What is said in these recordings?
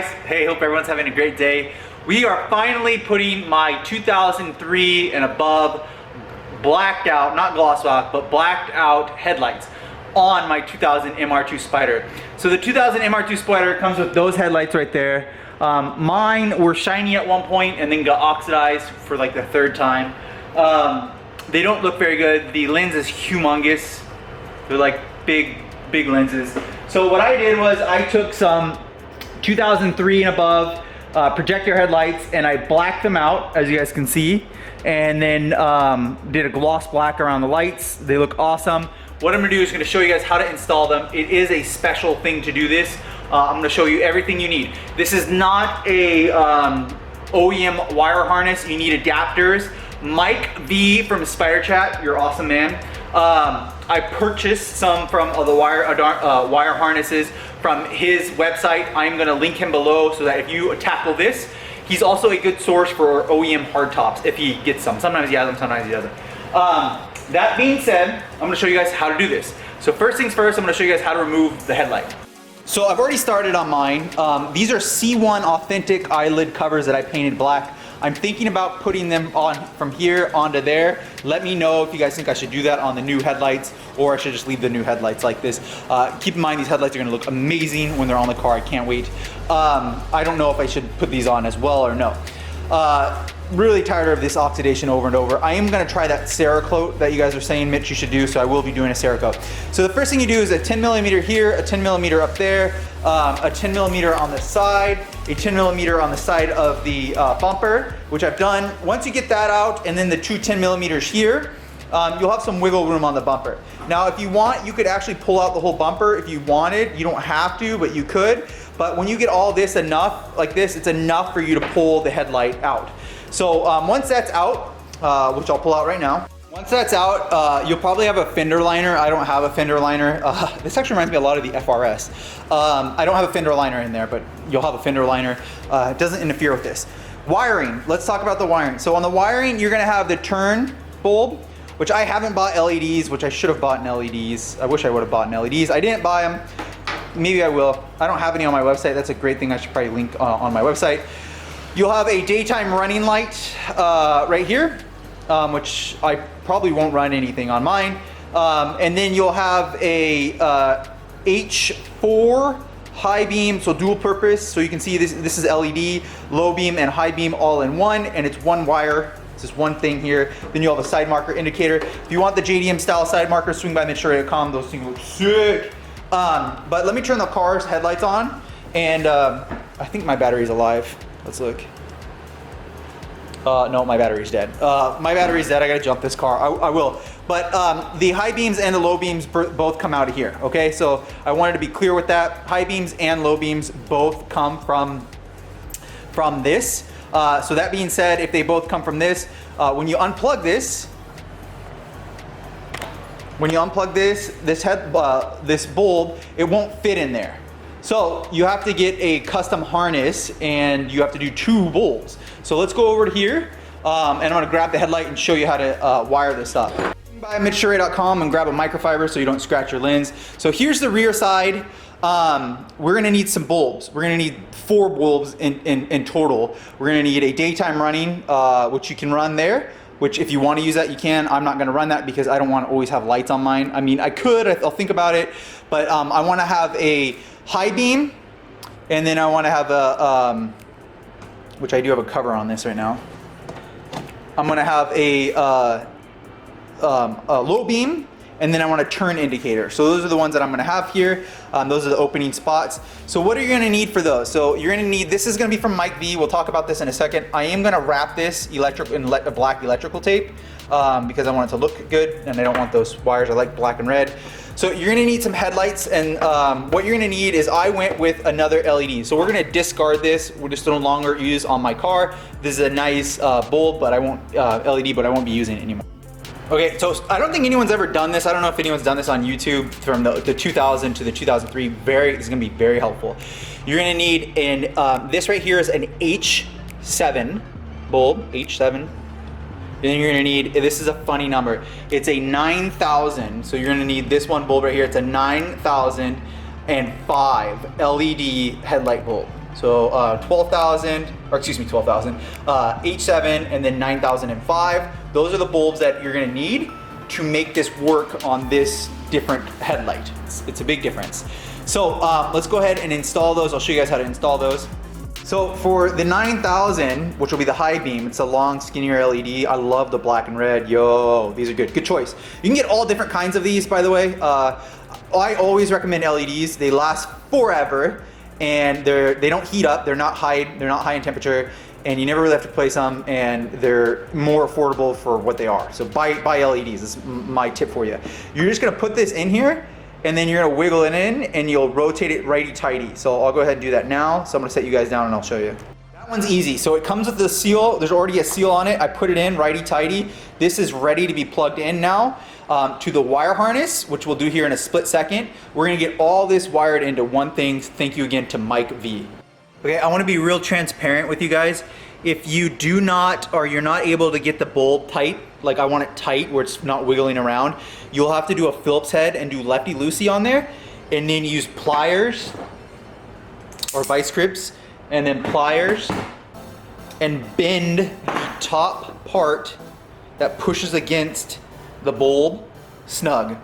guys? Hey, hope everyone's having a great day. We are finally putting my 2003 and above blacked out, not gloss black, but blacked out headlights on my 2000 MR2 Spyder. So the 2000 MR2 Spyder comes with those headlights right there. Mine were shiny at one point and then got oxidized for like the third time. They don't look very good. The lens is humongous. They're like big lenses. So what I did was I took some 2003 and above projector headlights and I blacked them out, as you guys can see, and then did a gloss black around the lights. They look awesome. What I'm gonna do is gonna show you guys how to install them. It is a special thing to do this. I'm gonna show you everything you need. This is not a OEM wire harness. You need adapters. Mike V from Spyder Chat, you're awesome, man. I purchased some from the wire harnesses from his website. I'm gonna link him below so that if you tackle this, he's also a good source for OEM hardtops if he gets some. Sometimes he has them, sometimes he doesn't. That being said, I'm gonna show you guys how to do this. So first things first, I'm gonna show you guys how to remove the headlight. So I've already started on mine. These are C1 authentic eyelid covers that I painted black. I'm thinking about putting them on from here onto there. Let me know if you guys think I should do that on the new headlights or I should just leave the new headlights like this. Keep in mind these headlights are gonna look amazing when they're on the car. I can't wait. I don't know if I should put these on as well or no. Really tired of this oxidation over and over. I am gonna try that Cerakote that you guys are saying, Mitch, you should do, so I will be doing a Cerakote. So the first thing you do is a 10 millimeter here, a 10 millimeter up there, a 10 millimeter on the side, a 10 millimeter on the side of the bumper, which I've done. Once you get that out, and then the two 10 millimeters here, you'll have some wiggle room on the bumper. Now, if you want, you could actually pull out the whole bumper if you wanted. You don't have to, but you could. But when you get all this enough, like this, it's enough for you to pull the headlight out. So once that's out, which I'll pull out right now. Once that's out, you'll probably have a fender liner. I don't have a fender liner. This actually reminds me a lot of the FRS. I don't have a fender liner in there, but you'll have a fender liner. It doesn't interfere with this. Wiring, let's talk about the wiring. So on the wiring, you're gonna have the turn bulb, which I haven't bought LEDs, which I should have bought in LEDs. I wish I would have bought in LEDs. I didn't buy them. Maybe I will. I don't have any on my website. That's a great thing. I should probably link on my website. You'll have a daytime running light right here, which I probably won't run anything on mine. And then you'll have a H4 high beam, so dual purpose. So you can see this is LED, low beam and high beam all in one, and it's one wire. It's just one thing here. Then you'll have a side marker indicator. If you want the JDM style side marker, swing by MITCHDORE.COMHOW. Those things look sick. But let me turn the car's headlights on, and I think my battery's alive. Let's look. No, my battery's dead. My battery's dead. I gotta jump this car. I will. But the high beams and the low beams both come out of here. Okay, so I wanted to be clear with that. High beams and low beams both come from this. So that being said, if they both come from this, when you unplug this, this bulb, it won't fit in there. So you have to get a custom harness and you have to do two bulbs. So let's go over to here and I'm gonna grab the headlight and show you how to wire this up. By MITCHDORE.com and grab a microfiber so you don't scratch your lens. So here's the rear side. We're gonna need some bulbs. We're gonna need 4 bulbs in total. We're gonna need a daytime running, which you can run there. Which if you want to use that, you can. I'm not gonna run that because I don't want to always have lights on mine. I mean, I could, I'll think about it, but I wanna have a high beam, and then I wanna have a, which I do have a cover on this right now. I'm gonna have a low beam, and then I want a turn indicator. So those are the ones that I'm gonna have here. Those are the opening spots. So what are you gonna need for those? So you're gonna need, this is gonna be from Mike V. We'll talk about this in a second. I am gonna wrap this in black electrical tape because I want it to look good and I don't want those wires. I like black and red. So you're gonna need some headlights, and what you're gonna need is, I went with another LED. So we're gonna discard this. We're just no longer use on my car. This is a nice bulb, but I won't, LED, but I won't be using it anymore. Okay, so I don't think anyone's ever done this. I don't know if anyone's done this on YouTube from the 2000 to the 2003. It's gonna be very helpful. You're gonna need this right here is an H7 bulb, H7. Then you're gonna need, this is a funny number. It's a 9000, so you're gonna need this one bulb right here. It's a 9005 LED headlight bulb. So 12,000, or excuse me, 12,000, H7, and then 9,005. Those are the bulbs that you're gonna need to make this work on this different headlight. It's a big difference. So let's go ahead and install those. I'll show you guys how to install those. So for the 9000, which will be the high beam, it's a long, skinnier LED. I love the black and red. Yo, these are good. Good choice. You can get all different kinds of these, by the way. I always recommend LEDs. They last forever, and they don't heat up. They're not high in temperature, and you never really have to replace them, and they're more affordable for what they are. So buy LEDs. This is my tip for you. You're just gonna put this in here, and then you're gonna wiggle it in, and you'll rotate it righty-tighty. So I'll go ahead and do that now. So I'm gonna set you guys down, and I'll show you. That one's easy. So it comes with the seal. There's already a seal on it. I put it in righty-tighty. This is ready to be plugged in now to the wire harness, which we'll do here in a split second. We're gonna get all this wired into one thing. Thank you again to Mike V. Okay, I wanna be real transparent with you guys. If you do not, or you're not able to get the bulb tight, like I want it tight where it's not wiggling around, you'll have to do a Phillips head and do lefty-loosey on there, and then use pliers or vice grips, and then pliers, and bend the top part that pushes against the bulb snug,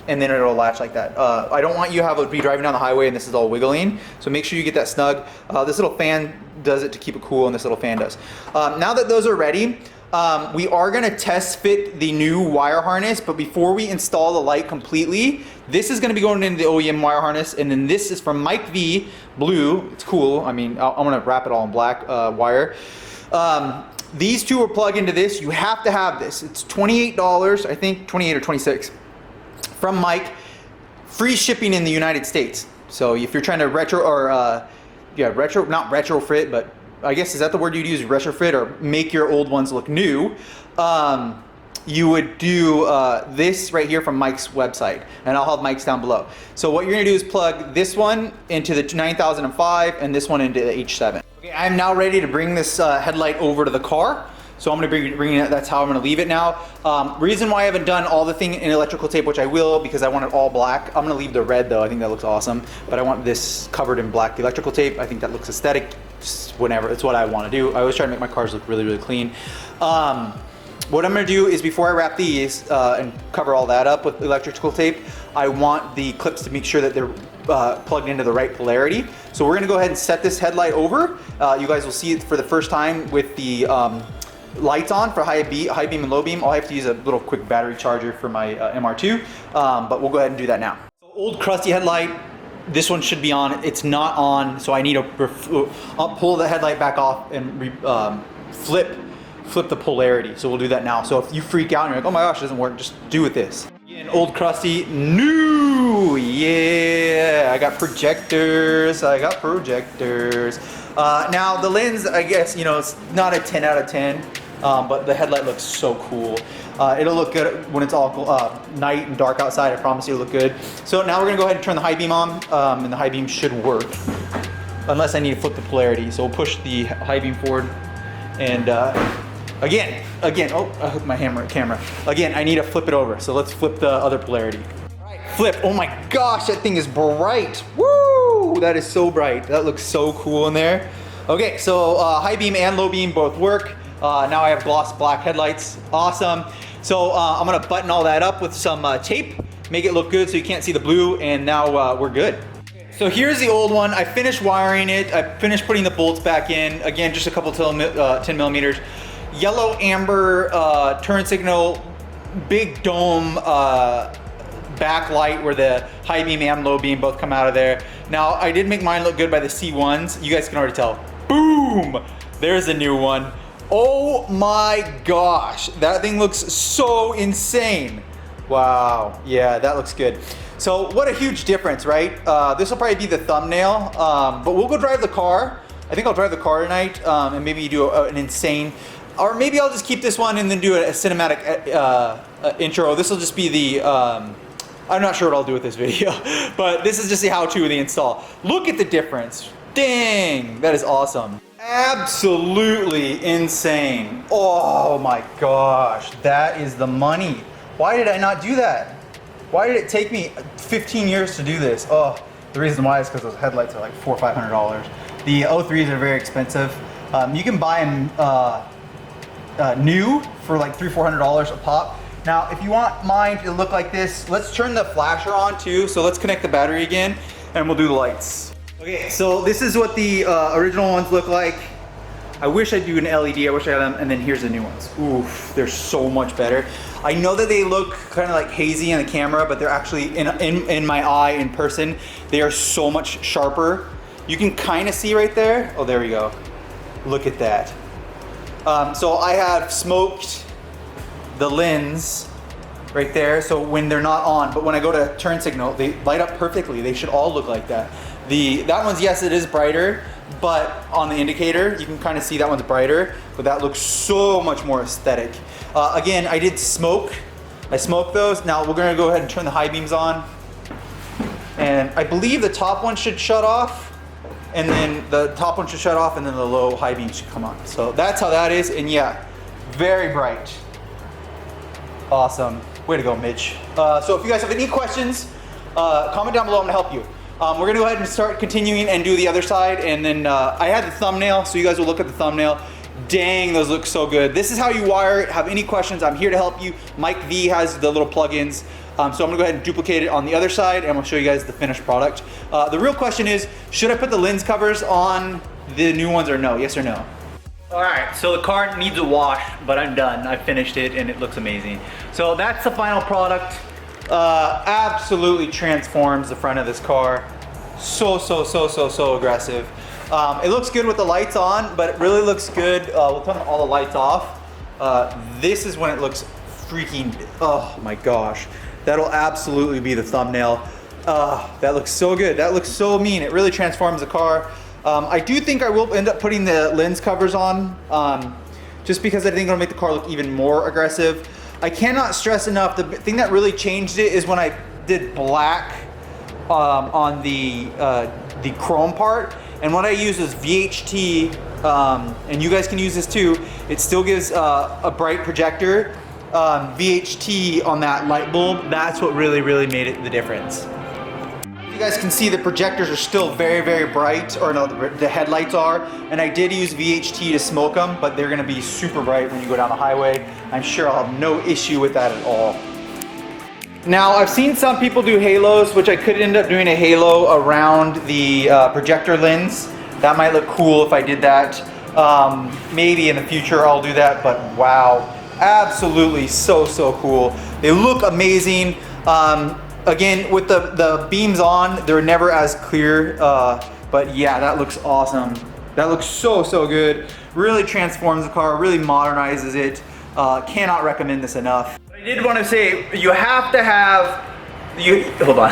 and then it'll latch like that. I don't want you to be driving down the highway and this is all wiggling, so make sure you get that snug. This little fan does it to keep it cool, and this little fan does. Now that those are ready, we are gonna test fit the new wire harness, but before we install the light completely, this is gonna be going into the OEM wire harness, and then this is from Mike V, blue. It's cool. I mean, I'm gonna wrap it all in black wire. These two will plug into this. You have to have this. It's $28, I think 28 or 26 from Mike. Free shipping in the United States. So if you're trying to not retrofit, but I guess, is that the word you'd use, retrofit, or make your old ones look new? You would do this right here from Mike's website, and I'll have Mike's down below. So what you're gonna do is plug this one into the 9005 and this one into the H7. Okay, I'm now ready to bring this headlight over to the car. So I'm gonna bring it, that's how I'm gonna leave it now. Reason why I haven't done all the thing in electrical tape, which I will, because I want it all black. I'm gonna leave the red though, I think that looks awesome. But I want this covered in black electrical tape. I think that looks aesthetic, just whatever, it's what I wanna do. I always try to make my cars look really, really clean. What I'm gonna do is, before I wrap these and cover all that up with electrical tape, I want the clips to make sure that they're plugged into the right polarity. So we're gonna go ahead and set this headlight over. You guys will see it for the first time with the lights on for high beam and low beam. I'll have to use a little quick battery charger for my MR2, but we'll go ahead and do that now. So old crusty headlight, this one should be on. It's not on, so I need to I'll pull the headlight back off and flip the polarity. So we'll do that now. So if you freak out and you're like, oh my gosh, it doesn't work, just do with this. Again, old crusty, new, yeah, I got projectors. Now the lens, I guess, you know, it's not a 10 out of 10, but the headlight looks so cool. It'll look good when it's all night and dark outside. I promise you it'll look good. So now we're gonna go ahead and turn the high beam on, and the high beam should work, unless I need to flip the polarity. So we'll push the high beam forward, and again, oh, I hooked my camera. Again, I need to flip it over. So let's flip the other polarity. All right, flip, oh my gosh, that thing is bright. Woo, that is so bright. That looks so cool in there. Okay, so high beam and low beam both work. Now I have gloss black headlights, awesome. So I'm gonna button all that up with some tape, make it look good so you can't see the blue, and now we're good. So here's the old one. I finished wiring it. I finished putting the bolts back in. Again, just a couple 10 millimeters. Yellow amber turn signal, big dome backlight where the high beam and low beam both come out of there. Now I did make mine look good by the C1s. You guys can already tell. Boom! There's a new one. Oh my gosh, that thing looks so insane. Wow, yeah, that looks good. So what a huge difference, right? This will probably be the thumbnail, but we'll go drive the car. I think I'll drive the car tonight, and maybe do an insane, or maybe I'll just keep this one and then do a cinematic intro. This will just be the, I'm not sure what I'll do with this video, but this is just the how-to of the install. Look at the difference. Dang, that is awesome. Absolutely insane. Oh my gosh, that is the money. Why did I not do that? Why did it take me 15 years to do this? Oh, the reason why is because those headlights are like $400 or $500. The 03s are very expensive. You can buy them new for like $300-400 a pop. Now, if you want mine to look like this, let's turn the flasher on too. So let's connect the battery again and we'll do the lights. Okay, so this is what the original ones look like. I wish I'd do an LED, I wish I had them, and then here's the new ones. Oof, they're so much better. I know that they look kind of like hazy in the camera, but they're actually, in my eye, in person, they are so much sharper. You can kind of see right there. Oh, there we go. Look at that. So I have smoked the lens right there, so when they're not on, but when I go to turn signal, they light up perfectly. They should all look like that. That one's, yes, it is brighter, but on the indicator, you can kind of see that one's brighter, but that looks so much more aesthetic. Again, I did smoke. I smoked those. Now we're gonna go ahead and turn the high beams on. And I believe the top one should shut off, and then the top one should shut off, and then the low high beam should come on. So that's how that is, and yeah, very bright. Awesome. Way to go, Mitch. So if you guys have any questions, comment down below, I'm gonna help you. We're gonna go ahead and start continuing and do the other side, and then I had the thumbnail, so you guys will look at the thumbnail. Dang, those look so good. This is how you wire it. Have any questions, I'm here to help you. Mike V has the little plugins. So I'm gonna go ahead and duplicate it on the other side, and we'll show you guys the finished product. The real question is, should I put the lens covers on the new ones or no? Yes or no? All right, so the car needs a wash, but I'm done. I finished it and it looks amazing. So that's the final product. Absolutely transforms the front of this car. So aggressive. It looks good with the lights on, but it really looks good. We'll turn all the lights off. This is when it looks freaking, oh my gosh. That'll absolutely be the thumbnail. That looks so good. That looks so mean. It really transforms the car. I do think I will end up putting the lens covers on, just because I think it'll make the car look even more aggressive. I cannot stress enough, the thing that really changed it is when I did black on the chrome part, and what I use is VHT, and you guys can use this too. It still gives a bright projector. VHT on that light bulb, that's what really made it the difference. You guys can see the projectors are still very bright, or no, the headlights are, and I did use VHT to smoke them, but they're gonna be super bright when you go down the highway. I'm sure I'll have no issue with that at all. Now, I've seen some people do halos, which I could end up doing a halo around the projector lens. That might look cool if I did that. Maybe in the future I'll do that, but wow, absolutely so cool. They look amazing. Again, with the beams on, they're never as clear, but yeah, that looks awesome. That looks so good. Really transforms the car, really modernizes it. Cannot recommend this enough. I did want to say, you have to have, hold on.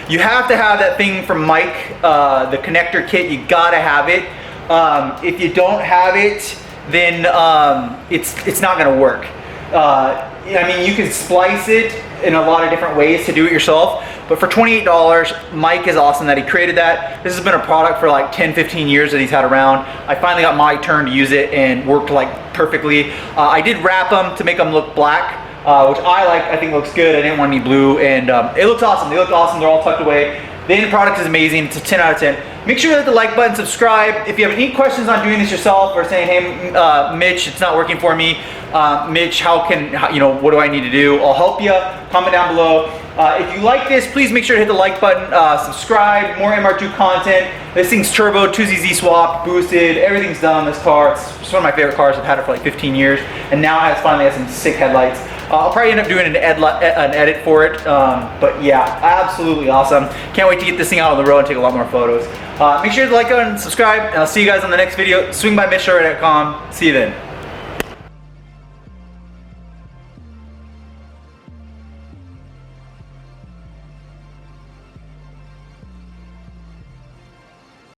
You have to have that thing from Mike, the connector kit. You gotta have it. If you don't have it, then it's not gonna work. I mean, you can splice it in a lot of different ways to do it yourself, but for $28, Mike is awesome that he created that. This has been a product for like 10-15 years that he's had around. I finally got my turn to use it and worked like perfectly. I did wrap them to make them look black, which I think looks good. I didn't want any blue, and it looks awesome. They look awesome. They're all tucked away. The end product is amazing. It's a 10 out of 10. Make sure you hit the like button, subscribe. If you have any questions on doing this yourself, or saying, hey, Mitch, it's not working for me. Mitch, what do I need to do? I'll help you. Comment down below. If you like this, please make sure to hit the like button, subscribe, more MR2 content. This thing's turbo, 2ZZ swap, boosted, everything's done on this car. It's one of my favorite cars. I've had it for like 15 years, and now it finally has some sick headlights. I'll probably end up doing an edit for it, but yeah, absolutely awesome. Can't wait to get this thing out on the road and take a lot more photos. Make sure to like and subscribe, and I'll see you guys on the next video. Swing by MITCHDORE.COMHOW. See you then.